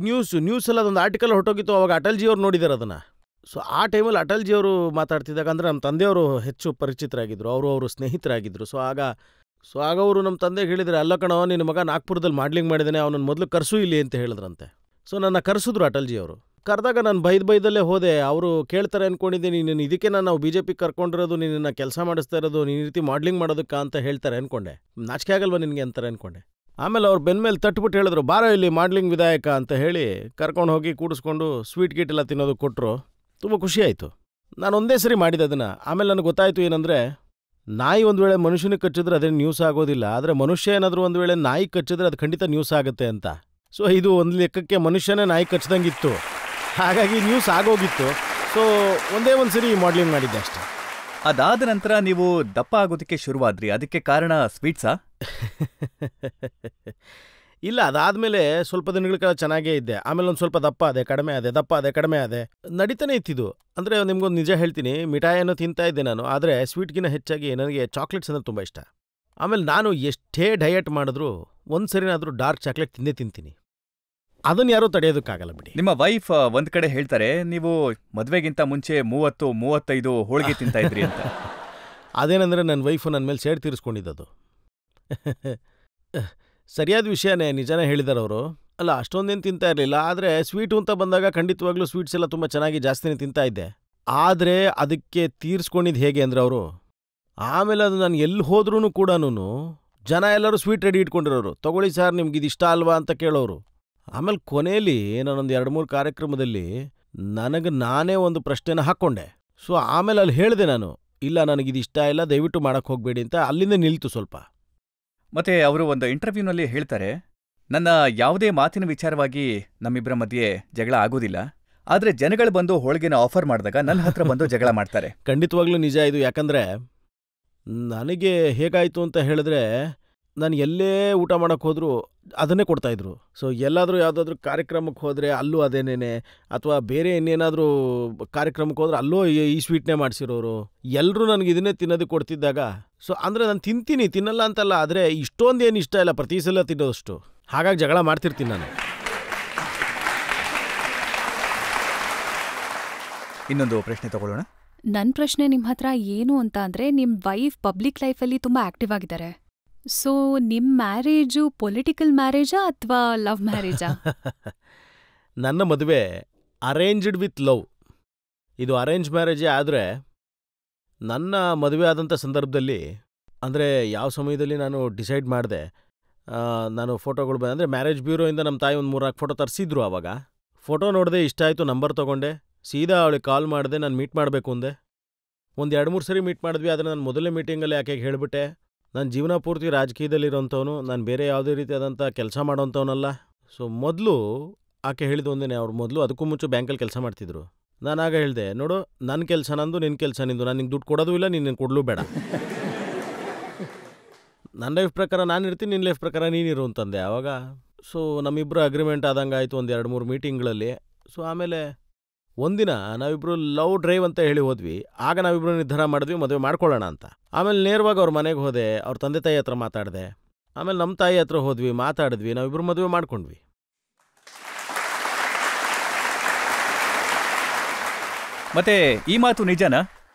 ನ್ಯೂಸಲ್ಲಿ ಅದೊಂದು ಆರ್ಟಿಕಲ್ ಹೊರಟೋಗಿತ್ತು, ಅವಾಗ ಅಟಲ್ಜಿಯವ್ರು ನೋಡಿದ್ದಾರೆ ಅದನ್ನು. ಸೊ ಆ ಟೈಮಲ್ಲಿ ಅಟಲ್ಜಿಯವರು ಮಾತಾಡ್ತಿದ್ದಾಗ, ಅಂದರೆ ನಮ್ಮ ತಂದೆಯವರು ಹೆಚ್ಚು ಪರಿಚಿತರಾಗಿದ್ದರು, ಅವರು ಸ್ನೇಹಿತರಾಗಿದ್ದರು. ಸೊ ಆಗ ಅವರು ನಮ್ಮ ತಂದೆಗೆ ಹೇಳಿದರೆ, ಅಲ್ಲ ಕಣೋ ನಿನ್ನ ಮಗ ನಾಗ್ಪುರದಲ್ಲಿ ಮಾಡ್ಲಿಂಗ್ ಮಾಡಿದ್ದಾನೆ, ಅವನನ್ನು ಮೊದಲು ಕರೆಸು ಇಲ್ಲಿ ಅಂತ ಹೇಳಿದ್ರಂತೆ. ಸೊ ನನ್ನ ಕರೆಸಿದ್ರು ಅಟಲ್ಜಿಯವರು. ಕರೆದಾಗ ನಾನು ಬೈದಲ್ಲೇ ಹೋದೆ. ಅವರು ಕೇಳ್ತಾರೆ ಅಂದ್ಕೊಂಡಿದ್ದೀನಿ, ನೀನು ಇದಕ್ಕೆ ನಾವು BJP ಕರ್ಕೊಂಡಿರೋದು, ನಿನ್ನ ಕೆಲಸ ಮಾಡಿಸ್ತಾ ಇರೋದು, ನೀನು ಈ ರೀತಿ ಮಾಡ್ಲಿಂಗ್ ಮಾಡೋದಕ್ಕೆ ಅಂತ ಹೇಳ್ತಾರೆ ಅಂದ್ಕೊಂಡೆ. ನಾಚಿಕೆ ಆಗಲ್ವ ನಿನಗೆ ಅಂತಾರೆ ಅಂದ್ಕೊಂಡೆ. ಆಮೇಲೆ ಅವ್ರು ಬೆನ್ಮೇಲೆ ತಟ್ಬಿಟ್ಟು ಹೇಳಿದ್ರು, ಬಾರೋ ಇಲ್ಲಿ ಮಾಡ್ಲಿಂಗ್ ವಿಧಾಯಕ ಅಂತ ಹೇಳಿ ಕರ್ಕೊಂಡು ಹೋಗಿ ಕೂಡಿಸ್ಕೊಂಡು ಸ್ವೀಟ್ ಗೀಟ್ ಎಲ್ಲ ತಿನ್ನೋದು ಕೊಟ್ಟರು. ತುಂಬ ಖುಷಿ ಆಯಿತು. ನಾನು ಒಂದೇ ಸರಿ ಮಾಡಿದೆ ಅದನ್ನು. ಆಮೇಲೆ ನನಗೆ ಗೊತ್ತಾಯಿತು ಏನಂದರೆ, ನಾಯಿ ಒಂದು ವೇಳೆ ಮನುಷ್ಯನಿಗೆ ಕಚ್ಚಿದ್ರೆ ಅದೇನು ನ್ಯೂಸ್ ಆಗೋದಿಲ್ಲ, ಆದರೆ ಮನುಷ್ಯ ಏನಾದರೂ ಒಂದು ವೇಳೆ ನಾಯಿ ಕಚ್ಚಿದ್ರೆ ಅದು ಖಂಡಿತ ನ್ಯೂಸ್ ಆಗುತ್ತೆ ಅಂತ. ಸೊ ಇದು ಒಂದು ಲೆಕ್ಕಕ್ಕೆ ಮನುಷ್ಯನೇ ನಾಯಿ ಕಚ್ಚಿದಂಗಿತ್ತು, ಹಾಗಾಗಿ ನ್ಯೂಸ್ ಆಗೋಗಿತ್ತು. ಸೊ ಒಂದೇ ಒಂದು ಸರಿ ಮಾಡ್ಲಿಂಗ್ ಮಾಡಿದ್ದೆ ಅಷ್ಟೇ. ಅದಾದ ನಂತರ ನೀವು ದಪ್ಪ ಆಗೋದಕ್ಕೆ ಶುರುವಾದ್ರಿ, ಅದಕ್ಕೆ ಕಾರಣ ಸ್ವೀಟ್ಸಾ? ಇಲ್ಲ, ಅದಾದಮೇಲೆ ಸ್ವಲ್ಪ ದಿನಗಳ ಕಾಲ ಚೆನ್ನಾಗೇ ಇದ್ದೆ. ಆಮೇಲೆ ಒಂದು ಸ್ವಲ್ಪ ದಪ್ಪ ಅದೇ ಕಡಿಮೆ ಆದೆ ನಡೀತಾನೆ ಇತ್ತಿದ್ದು. ಅಂದರೆ ನಿಮ್ಗೊಂದು ನಿಜ ಹೇಳ್ತೀನಿ, ಮಿಠಾಯಿಯನ್ನು ತಿಂತಾ ಇದ್ದೆ ನಾನು, ಆದರೆ ಸ್ವೀಟ್ಗಿನ್ನ ಹೆಚ್ಚಾಗಿ ನನಗೆ ಚಾಕ್ಲೇಟ್ಸ್ ಅಂದರೆ ತುಂಬ ಇಷ್ಟ. ಆಮೇಲೆ ನಾನು ಎಷ್ಟೇ ಡಯಟ್ ಮಾಡಿದ್ರೂ ಒಂದು ಸರಿನಾದರೂ ಡಾರ್ಕ್ ಚಾಕ್ಲೇಟ್ ತಿಂತೀನಿ. ಅದನ್ನು ಯಾರೂ ತಡೆಯೋದಕ್ಕಾಗಲ್ಲ ಬಿಡಿ. ನಿಮ್ಮ ವೈಫ್ ಒಂದ್ ಕಡೆ ಹೇಳ್ತಾರೆ, ನೀವು ಮದ್ವೆಗಿಂತ ಮುಂಚೆ 30-35 ಹೋಳಿಗೆ ತಿಂತಾ ಇದ್ರಿ ಅಂತ. ಅದೇನಂದರೆ ನನ್ನ ವೈಫು ನನ್ನ ಮೇಲೆ ಸೇಡ್ ತೀರಿಸ್ಕೊಂಡಿದ್ದದು. ಸರಿಯಾದ ವಿಷಯನೇ, ನಿಜನೇ ಹೇಳಿದ್ದಾರೆ ಅವರು. ಅಲ್ಲ, ಅಷ್ಟೊಂದೇನು ತಿಂತಾ ಇರಲಿಲ್ಲ, ಆದರೆ ಸ್ವೀಟು ಅಂತ ಬಂದಾಗ ಖಂಡಿತವಾಗ್ಲೂ ಸ್ವೀಟ್ಸ್ ಎಲ್ಲ ತುಂಬ ಚೆನ್ನಾಗಿ ಜಾಸ್ತಿನೇ ತಿಂತಾ ಇದ್ದೆ. ಆದರೆ ಅದಕ್ಕೆ ತೀರಿಸ್ಕೊಂಡಿದ್ದು ಹೇಗೆ ಅಂದರೆ ಅವರು, ಆಮೇಲೆ ಅದು ನಾನು ಎಲ್ಲಿ ಹೋದ್ರೂ ಕೂಡ ಜನ ಎಲ್ಲರೂ ಸ್ವೀಟ್ ರೆಡಿ ಇಟ್ಕೊಂಡಿರೋರು, ತೊಗೊಳ್ಳಿ ಸರ್ ನಿಮ್ಗೆ ಇದು ಇಷ್ಟ ಅಲ್ವಾ ಅಂತ ಕೇಳೋರು. ಆಮೇಲೆ ಕೊನೆಯಲ್ಲಿ ನಾನೊಂದು 2-3 ಕಾರ್ಯಕ್ರಮದಲ್ಲಿ ನಾನೇ ಒಂದು ಪ್ರಶ್ನೆನ ಹಾಕ್ಕೊಂಡೆ. ಸೊ ಆಮೇಲೆ ಅಲ್ಲಿ ಹೇಳಿದೆ ನಾನು, ಇಲ್ಲ ನನಗಿದು ಇಷ್ಟ ಇಲ್ಲ, ದಯವಿಟ್ಟು ಮಾಡಕ್ಕೆ ಹೋಗಬೇಡಿ ಅಂತ. ಅಲ್ಲಿಂದ ನಿಲ್ತು ಸ್ವಲ್ಪ. ಮತ್ತೆ ಅವರು ಒಂದು ಇಂಟರ್ವ್ಯೂನಲ್ಲಿ ಹೇಳ್ತಾರೆ, ನನ್ನ ಯಾವುದೇ ಮಾತಿನ ವಿಚಾರವಾಗಿ ನಮ್ಮಿಬ್ಬರ ಮಧ್ಯೆ ಜಗಳ ಆಗೋದಿಲ್ಲ, ಆದರೆ ಜನಗಳು ಬಂದು ಹೋಳಿಗೆನ ಆಫರ್ ಮಾಡಿದಾಗ ನನ್ನ ಹತ್ರ ಬಂದು ಜಗಳ ಮಾಡ್ತಾರೆ. ಖಂಡಿತವಾಗ್ಲೂ ನಿಜ ಇದು. ಯಾಕಂದರೆ ನನಗೆ ಹೇಗಾಯಿತು ಅಂತ ಹೇಳಿದ್ರೆ, ನಾನು ಎಲ್ಲೇ ಊಟ ಮಾಡೋಕ್ಕೆ ಹೋದರೂ ಅದನ್ನೇ ಕೊಡ್ತಾಯಿದ್ರು. ಸೊ ಎಲ್ಲಾದರೂ ಯಾವುದಾದ್ರೂ ಕಾರ್ಯಕ್ರಮಕ್ಕೆ ಹೋದರೆ ಅಲ್ಲೂ ಅದೇನೇನೆ, ಅಥವಾ ಬೇರೆ ಇನ್ನೇನಾದರೂ ಕಾರ್ಯಕ್ರಮಕ್ಕೆ ಹೋದ್ರೆ ಅಲ್ಲೂ ಈ ಸ್ವೀಟ್ನೇ ಮಾಡಿಸಿರೋರು. ಎಲ್ಲರೂ ನನಗೆ ಇದನ್ನೇ ತಿನ್ನೋದಕ್ಕೆ ಕೊಡ್ತಿದ್ದಾಗ, ಸೊ ಅಂದರೆ ನಾನು ತಿನ್ನಲ್ಲ ಅಂತಲ್ಲ, ಆದರೆ ಇಷ್ಟೊಂದೇನು ಇಷ್ಟ ಇಲ್ಲ ಪ್ರತಿ ಸಲ ತಿನ್ನೋದಷ್ಟು. ಹಾಗಾಗಿ ಜಗಳ ಮಾಡ್ತಿರ್ತೀನಿ ನಾನು. ಇನ್ನೊಂದು ಪ್ರಶ್ನೆ ತಗೊಳ್ಳೋಣ. ನನ್ನ ಪ್ರಶ್ನೆ ನಿಮ್ಮ ಹತ್ರ ಏನು ಅಂತ ಅಂದರೆ, ನಿಮ್ಮ ವೈಫ್ ಪಬ್ಲಿಕ್ ಲೈಫಲ್ಲಿ ತುಂಬ ಆಕ್ಟಿವ್ ಆಗಿದ್ದಾರೆ. ಸೊ ನಿಮ್ಮ ಮ್ಯಾರೇಜು ಪೊಲಿಟಿಕಲ್ ಮ್ಯಾರೇಜಾ ಅಥವಾ ಲವ್ ಮ್ಯಾರೇಜಾ? ನನ್ನ ಮದುವೆ ಅರೇಂಜ್ಡ್ ವಿತ್ ಲವ್. ಇದು ಅರೇಂಜ್ ಮ್ಯಾರೇಜೇ. ಆದರೆ ನನ್ನ ಮದುವೆ ಆದಂಥ ಸಂದರ್ಭದಲ್ಲಿ, ಅಂದರೆ ಯಾವ ಸಮಯದಲ್ಲಿ ನಾನು ಡಿಸೈಡ್ ಮಾಡಿದೆ, ನಾನು ಫೋಟೋಗಳು ಅಂದರೆ ಮ್ಯಾರೇಜ್ ಬ್ಯೂರೋಯಿಂದ ನಮ್ಮ ತಾಯಿ ಒಂದು 3-4 ಫೋಟೋ ತರಿಸಿದ್ರು. ಆವಾಗ ಫೋಟೋ ನೋಡಿದೆ, ಇಷ್ಟ ಆಯಿತು, ನಂಬರ್ ತೊಗೊಂಡೆ, ಸೀದಾ ಅವಳಿಗೆ ಕಾಲ್ ಮಾಡಿದೆ, ನಾನು ಮೀಟ್ ಮಾಡಬೇಕು ಅಂದೆ. ಒಂದು 2-3 ಸರಿ ಮೀಟ್ ಮಾಡಿದ್ವಿ. ಆದರೆ ನಾನು ಮೊದಲನೇ ಮೀಟಿಂಗಲ್ಲಿ ಆಕೆಗೆ ಹೇಳಿಬಿಟ್ಟೆ, ನಾನು ಜೀವನ ಪೂರ್ತಿ ರಾಜಕೀಯದಲ್ಲಿರೋಂಥವನು, ನಾನು ಬೇರೆ ಯಾವುದೇ ರೀತಿಯಾದಂಥ ಕೆಲಸ ಮಾಡೋಂಥವನಲ್ಲ. ಸೊ ಮೊದಲು ಆಕೆ ಹೇಳಿದ ಒಂದೇ, ಅವ್ರು ಮೊದಲು ಅದಕ್ಕೂ ಮುಂಚೆ ಬ್ಯಾಂಕಲ್ಲಿ ಕೆಲಸ ಮಾಡ್ತಿದ್ರು. ನಾನಾಗ ಹೇಳಿದೆ, ನೋಡು ನನ್ನ ಕೆಲಸ ನಂದು, ನಿನ್ನ ಕೆಲಸ ನಿಂದು, ನಾನು ನಿಂಗೆ ದುಡ್ಡು ಕೊಡೋದು ಇಲ್ಲ, ನೀನು ಕೊಡಲೂ ಬೇಡ. ನನ್ನ ಲೈಫ್ ಪ್ರಕಾರ ನಾನು ಇರ್ತೀನಿ, ನಿನ್ನ ಲೈಫ್ ಪ್ರಕಾರ ನೀನಿರು ಅಂತಂದೆ ಆವಾಗ. ಸೊ ನಮ್ಮಿಬ್ಬರು ಅಗ್ರಿಮೆಂಟ್ ಆದಂಗೆ ಆಯಿತು ಒಂದು 2-3 ಮೀಟಿಂಗ್ಗಳಲ್ಲಿ. ಸೊ ಆಮೇಲೆ ಒಂದಿನ ನಾವಿಬ್ಬರು ಲವ್ ಡ್ರೈವ್ ಅಂತ ಹೇಳಿ ಹೋದ್ವಿ. ಆಗ ನಾವಿಬ್ಬರು ನಿರ್ಧಾರ ಮಾಡಿದ್ವಿ ಮದುವೆ ಮಾಡ್ಕೊಳ್ಳೋಣ ಅಂತ. ಆಮೇಲೆ ನೇರವಾಗಿ ಅವ್ರ ಮನೆಗೆ ಹೋದೆ, ಅವ್ರ ತಂದೆ ತಾಯಿ ಹತ್ರ ಮಾತಾಡಿದೆ. ಆಮೇಲೆ ನಮ್ಮ ತಾಯಿ ಹತ್ರ ಹೋದ್ವಿ, ಮಾತಾಡಿದ್ವಿ, ನಾವಿಬ್ಬರು ಮದುವೆ ಮಾಡ್ಕೊಂಡ್ವಿ. ಮತ್ತೆ ಈ ಮಾತು ನಿಜನಾ?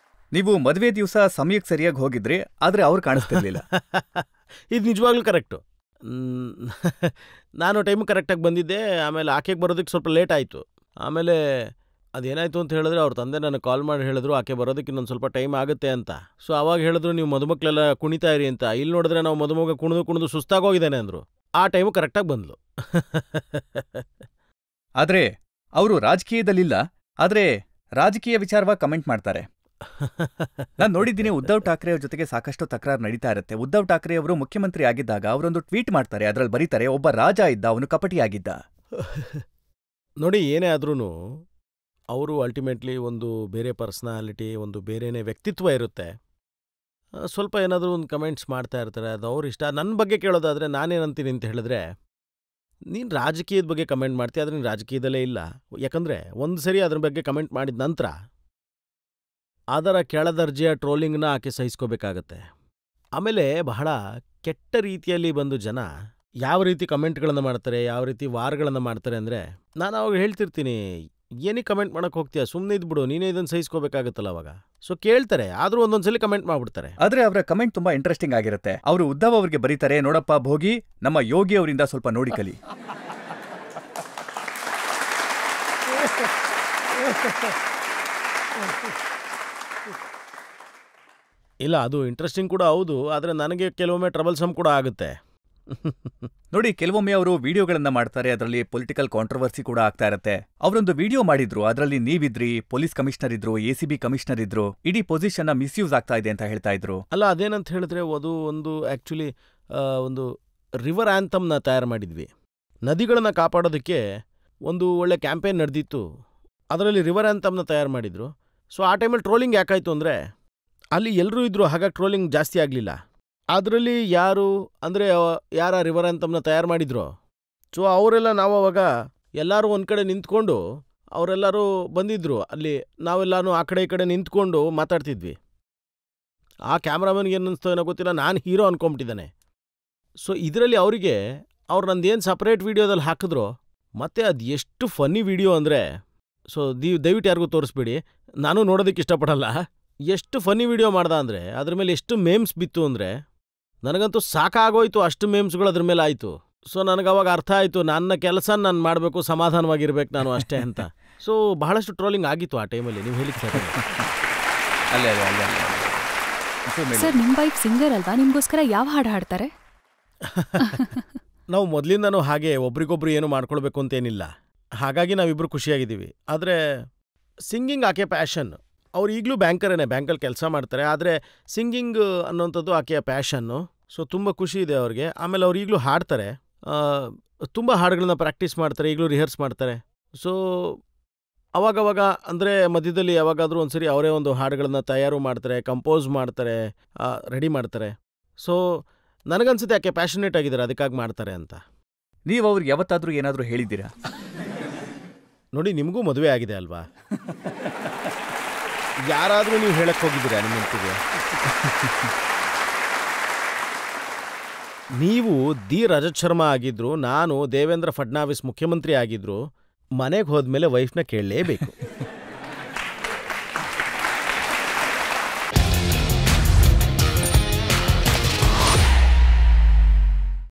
ನೀವು ಮದುವೆ ದಿವಸ ಸಮಯಕ್ಕೆ ಸರಿಯಾಗಿ ಹೋಗಿದ್ರಿ, ಆದರೆ ಅವ್ರು ಕಾಣಿಸ್ತಿರ್ಲಿಲ್ಲ. ಇದು ನಿಜವಾಗ್ಲೂ ಕರೆಕ್ಟು. ನಾನು ಟೈಮ್ ಕರೆಕ್ಟಾಗಿ ಬಂದಿದ್ದೆ. ಆಮೇಲೆ ಆಕೆಗೆ ಬರೋದಕ್ಕೆ ಸ್ವಲ್ಪ ಲೇಟ್ ಆಯಿತು. ಆಮೇಲೆ ಅದೇನಾಯಿತು ಅಂತ ಹೇಳಿದ್ರೆ ಅವ್ರ ತಂದೆ ನನಗೆ ಕಾಲ್ ಮಾಡಿ ಹೇಳಿದ್ರು ಆಕೆ ಬರೋದಕ್ಕೆ ಇನ್ನೊಂದು ಸ್ವಲ್ಪ ಟೈಮ್ ಆಗುತ್ತೆ ಅಂತ. ಸೊ ಅವಾಗ ಹೇಳಿದ್ರು ನೀವು ಮದುಮಕ್ಕಳೆಲ್ಲ ಕುಣಿತಾ ಇರಿ ಅಂತ. ಇಲ್ಲಿ ನೋಡಿದ್ರೆ ನಾವು ಮದುಮಗ ಕುಣಿದು ಸುಸ್ತಾಗೋಗಿದ್ದಾನೆ ಅಂದರು. ಆ ಟೈಮು ಕರೆಕ್ಟಾಗಿ ಬಂದ್ಲು. ಆದ್ರೆ ಅವರು ರಾಜಕೀಯದಲ್ಲಿಲ್ಲ, ಆದ್ರೆ ರಾಜಕೀಯ ವಿಚಾರವಾಗಿ ಕಮೆಂಟ್ ಮಾಡ್ತಾರೆ. ನಾನು ನೋಡಿದ್ದೀನಿ, ಉದ್ಧವ್ ಠಾಕ್ರೆ ಅವ್ರ ಜೊತೆಗೆ ಸಾಕಷ್ಟು ತಕರಾರು ನಡೀತಾ ಇರುತ್ತೆ. ಉದ್ಧವ್ ಠಾಕ್ರೆ ಅವರು ಮುಖ್ಯಮಂತ್ರಿ ಆಗಿದ್ದಾಗ ಅವರೊಂದು ಟ್ವೀಟ್ ಮಾಡ್ತಾರೆ, ಅದರಲ್ಲಿ ಬರೀತಾರೆ, ಒಬ್ಬ ರಾಜ ಇದ್ದ, ಅವನು ಕಪಟಿಯಾಗಿದ್ದ. ನೋಡಿ, ಏನೇ ಆದ್ರೂ ಅವರು ಅಲ್ಟಿಮೇಟ್ಲಿ ಒಂದು ಬೇರೆ ಪರ್ಸ್ನಾಲಿಟಿ, ಒಂದು ಬೇರೆನೇ ವ್ಯಕ್ತಿತ್ವ ಇರುತ್ತೆ. ಸ್ವಲ್ಪ ಏನಾದರೂ ಒಂದು ಕಮೆಂಟ್ಸ್ ಮಾಡ್ತಾ ಇರ್ತಾರೆ, ಅದು ಅವ್ರ ಇಷ್ಟ. ನನ್ನ ಬಗ್ಗೆ ಕೇಳೋದಾದರೆ ನಾನೇನಂತೀನಿ ಅಂತ ಹೇಳಿದ್ರೆ, ನೀನು ರಾಜಕೀಯದ ಬಗ್ಗೆ ಕಮೆಂಟ್ ಮಾಡ್ತೀಯ, ಆದರೆ ನೀನು ರಾಜಕೀಯದಲ್ಲೇ ಇಲ್ಲ. ಯಾಕಂದರೆ ಒಂದು ಸರಿ ಅದ್ರ ಬಗ್ಗೆ ಕಮೆಂಟ್ ಮಾಡಿದ ನಂತರ ಅದರ ಕೆಳದರ್ಜೆಯ ಟ್ರೋಲಿಂಗ್ನ ಆಕೆ ಸಹಿಸ್ಕೋಬೇಕಾಗತ್ತೆ. ಆಮೇಲೆ ಬಹಳ ಕೆಟ್ಟ ರೀತಿಯಲ್ಲಿ ಬಂದು ಜನ ಯಾವ ರೀತಿ ಕಮೆಂಟ್ಗಳನ್ನು ಮಾಡ್ತಾರೆ, ಯಾವ ರೀತಿ ವಾರ್ಗಳನ್ನು ಮಾಡ್ತಾರೆ ಅಂದರೆ, ನಾನು ಅವಾಗ ಹೇಳ್ತಿರ್ತೀನಿ, ಏನಕ್ಕೆ ಕಮೆಂಟ್ ಮಾಡೋಕ್ಕೆ ಹೋಗ್ತೀಯ, ಸುಮ್ಮನೆ ಇದ್ಬಿಡು, ನೀನೇ ಇದನ್ನು ಸಹಿಸ್ಕೋಬೇಕಾಗತ್ತಲ್ಲ ಅವಾಗ. ಸೊ ಕೇಳ್ತಾರೆ, ಆದರೂ ಒಂದೊಂದ್ಸಲಿ ಕಮೆಂಟ್ ಮಾಡ್ಬಿಡ್ತಾರೆ. ಆದ್ರೆ ಅವರ ಕಮೆಂಟ್ ತುಂಬಾ ಇಂಟ್ರೆಸ್ಟಿಂಗ್ ಆಗಿರುತ್ತೆ. ಅವರು ಉದ್ಧವ್ ಅವರಿಗೆ ಬರೀತಾರೆ, ನೋಡಪ್ಪ ಭೋಗಿ, ನಮ್ಮ ಯೋಗಿ ಅವರಿಂದ ಸ್ವಲ್ಪ ನೋಡಿ ಕಲಿ. ಇಲ್ಲ, ಅದು ಇಂಟ್ರೆಸ್ಟಿಂಗ್ ಕೂಡ ಹೌದು, ಆದರೆ ನನಗೆ ಕೆಲವೊಮ್ಮೆ ಟ್ರಬಲ್ಸಮ್ ಕೂಡ ಆಗುತ್ತೆ. ನೋಡಿ, ಕೆಲವೊಮ್ಮೆ ಅವರು ವಿಡಿಯೋಗಳನ್ನ ಮಾಡ್ತಾರೆ, ಅದರಲ್ಲಿ ಪೊಲಿಟಿಕಲ್ ಕಾಂಟ್ರವರ್ಸಿ ಕೂಡ ಆಗ್ತಾ ಇರುತ್ತೆ. ಅವರೊಂದು ವಿಡಿಯೋ ಮಾಡಿದ್ರು, ಅದರಲ್ಲಿ ನೀವಿದ್ರಿ, ಪೊಲೀಸ್ ಕಮಿಷನರ್ ಇದ್ರು, ACB ಕಮಿಷನರ್ ಇದ್ರು, ಇಡೀ ಪೊಸಿಷನ್ನ ಮಿಸ್ಯೂಸ್ ಆಗ್ತಾ ಇದೆ ಅಂತ ಹೇಳ್ತಾ ಇದ್ರು. ಅಲ್ಲ, ಅದೇನಂತ ಹೇಳಿದ್ರೆ, ಅದು ಒಂದು ಆ್ಯಕ್ಚುಲಿ ಒಂದು ರಿವರ್ ಆ್ಯಂಥಮ್ನ ತಯಾರು ಮಾಡಿದ್ವಿ. ನದಿಗಳನ್ನು ಕಾಪಾಡೋದಕ್ಕೆ ಒಂದು ಒಳ್ಳೆ ಕ್ಯಾಂಪೇನ್ ನಡೆದಿತ್ತು, ಅದರಲ್ಲಿ ರಿವರ್ ಆ್ಯಂಥಮ್ನ ತಯಾರು ಮಾಡಿದ್ರು. ಸೊ ಆ ಟೈಮಲ್ಲಿ ಟ್ರೋಲಿಂಗ್ ಯಾಕಾಯಿತು ಅಂದರೆ, ಅಲ್ಲಿ ಎಲ್ಲರೂ ಇದ್ದರು, ಹಾಗಾಗಿ ಟ್ರೋಲಿಂಗ್ ಜಾಸ್ತಿ ಆಗಲಿಲ್ಲ. ಅದರಲ್ಲಿ ಯಾರು ಅಂದರೆ, ಯಾರ ರಿವರ್ ಆ್ಯಂಥಮ್ನ ತಯಾರು ಮಾಡಿದ್ರು, ಸೊ ಅವರೆಲ್ಲ ನಾವು ಅವಾಗ ಎಲ್ಲರೂ ಒಂದು ಕಡೆ ನಿಂತ್ಕೊಂಡು, ಅವರೆಲ್ಲರೂ ಬಂದಿದ್ದರು ಅಲ್ಲಿ, ನಾವೆಲ್ಲನೂ ಆ ಕಡೆ ಈ ಕಡೆ ನಿಂತ್ಕೊಂಡು ಮಾತಾಡ್ತಿದ್ವಿ. ಆ ಕ್ಯಾಮ್ರಾಮನ್ಗೆ ಏನು ಅನ್ನಿಸ್ತೋ ಏನೋ ಗೊತ್ತಿಲ್ಲ, ನಾನು ಹೀರೋ ಅನ್ಕೊಂಬಿಟ್ಟಿದ್ದಾನೆ. ಸೊ ಇದರಲ್ಲಿ ಅವರಿಗೆ ಅವ್ರು ನಂದೇನು ಸಪ್ರೇಟ್ ವೀಡಿಯೋದಲ್ಲಿ ಹಾಕಿದ್ರು, ಮತ್ತು ಅದು ಎಷ್ಟು ಫನ್ನಿ ವಿಡಿಯೋ ಅಂದರೆ, ಸೊ ದಯವಿಟ್ಟು ಯಾರಿಗೂ ತೋರಿಸ್ಬೇಡಿ, ನಾನು ನೋಡೋದಕ್ಕೆ ಇಷ್ಟಪಡಲ್ಲ. ಎಷ್ಟು ಫನ್ನಿ ವಿಡಿಯೋ ಮಾಡ್ದ ಅಂದರೆ, ಅದ್ರ ಮೇಲೆ ಎಷ್ಟು ಮೇಮ್ಸ್ ಬಿತ್ತು ಅಂದರೆ, ನನಗಂತೂ ಸಾಕಾಗೋಯ್ತು, ಅಷ್ಟು ಮೇಮ್ಸ್ಗಳು ಅದ್ರ ಮೇಲೆ ಆಯಿತು. ಸೊ ನನಗವಾಗ ಅರ್ಥ ಆಯಿತು, ನನ್ನ ಕೆಲಸ ನಾನು ಮಾಡಬೇಕು, ಸಮಾಧಾನವಾಗಿರ್ಬೇಕು ನಾನು ಅಷ್ಟೇ ಅಂತ. ಸೊ ಬಹಳಷ್ಟು ಟ್ರೋಲಿಂಗ್ ಆಗಿತ್ತು ಆ ಟೈಮಲ್ಲಿ, ನೀವು ಹೇಳಿಕ್ಕೆ ಸಾಧ್ಯ. ಸರ್, ನಿಮ್ಮ ವೈಫ್ ಸಿಂಗರ್ ಅಲ್ವಾ? ನಿಮಗೋಸ್ಕರ ಯಾವ ಹಾಡು ಹಾಡ್ತಾರೆ? ನಾವು ಮೊದಲಿಂದನೂ ಹಾಗೆ ಒಬ್ರಿಗೊಬ್ರು ಏನು ಮಾಡ್ಕೊಳ್ಬೇಕು ಅಂತೇನಿಲ್ಲ, ಹಾಗಾಗಿ ನಾವಿಬ್ಬರು ಖುಷಿಯಾಗಿದ್ದೀವಿ. ಆದರೆ ಸಿಂಗಿಂಗ್ ಆಕೆ ಪ್ಯಾಷನ್. ಅವ್ರು ಈಗಲೂ ಬ್ಯಾಂಕರೇನೆ, ಬ್ಯಾಂಕಲ್ಲಿ ಕೆಲಸ ಮಾಡ್ತಾರೆ, ಆದರೆ ಸಿಂಗಿಂಗ್ ಅನ್ನೋಂಥದ್ದು ಆಕೆಯ ಪ್ಯಾಷನ್ನು. ಸೊ ತುಂಬ ಖುಷಿ ಇದೆ ಅವ್ರಿಗೆ. ಆಮೇಲೆ ಅವ್ರು ಈಗಲೂ ಹಾಡ್ತಾರೆ, ತುಂಬ ಹಾಡುಗಳನ್ನ ಪ್ರಾಕ್ಟೀಸ್ ಮಾಡ್ತಾರೆ, ಈಗಲೂ ರಿಹರ್ಸ್ ಮಾಡ್ತಾರೆ. ಸೊ ಅವಾಗವಾಗ ಅಂದರೆ ಮಧ್ಯದಲ್ಲಿ ಯಾವಾಗಾದರೂ ಒಂದು ಸರಿ ಅವರೇ ಒಂದು ಹಾಡುಗಳನ್ನ ತಯಾರು ಮಾಡ್ತಾರೆ, ಕಂಪೋಸ್ ಮಾಡ್ತಾರೆ, ರೆಡಿ ಮಾಡ್ತಾರೆ. ಸೊ ನನಗನ್ಸುತ್ತೆ ಯಾಕೆ ಪ್ಯಾಷನೇಟ್ ಆಗಿದ್ದಾರೆ, ಅದಕ್ಕಾಗಿ ಮಾಡ್ತಾರೆ ಅಂತ. ನೀವು ಅವ್ರಿಗೆ ಯಾವತ್ತಾದರೂ ಏನಾದರೂ ಹೇಳಿದ್ದೀರಾ? ನೋಡಿ, ನಿಮಗೂ ಮದುವೆ ಆಗಿದೆ ಅಲ್ವಾ, ಯಾರಾದರೂ ನೀವು ಹೇಳಕ್ಕೆ ಹೋಗಿದ್ದೀರಾ ನಿಮ್ಮಂತಿಗೆ? ನೀವು ರಜತ್ ಶರ್ಮಾ ಆಗಿದ್ರು, ನಾನು ದೇವೇಂದ್ರ ಫಡ್ನಾವಿಸ್ ಮುಖ್ಯಮಂತ್ರಿ ಆಗಿದ್ರು, ಮನೆಗೆ ಹೋದ್ಮೇಲೆ ವೈಫ್ನ ಕೇಳಲೇಬೇಕು.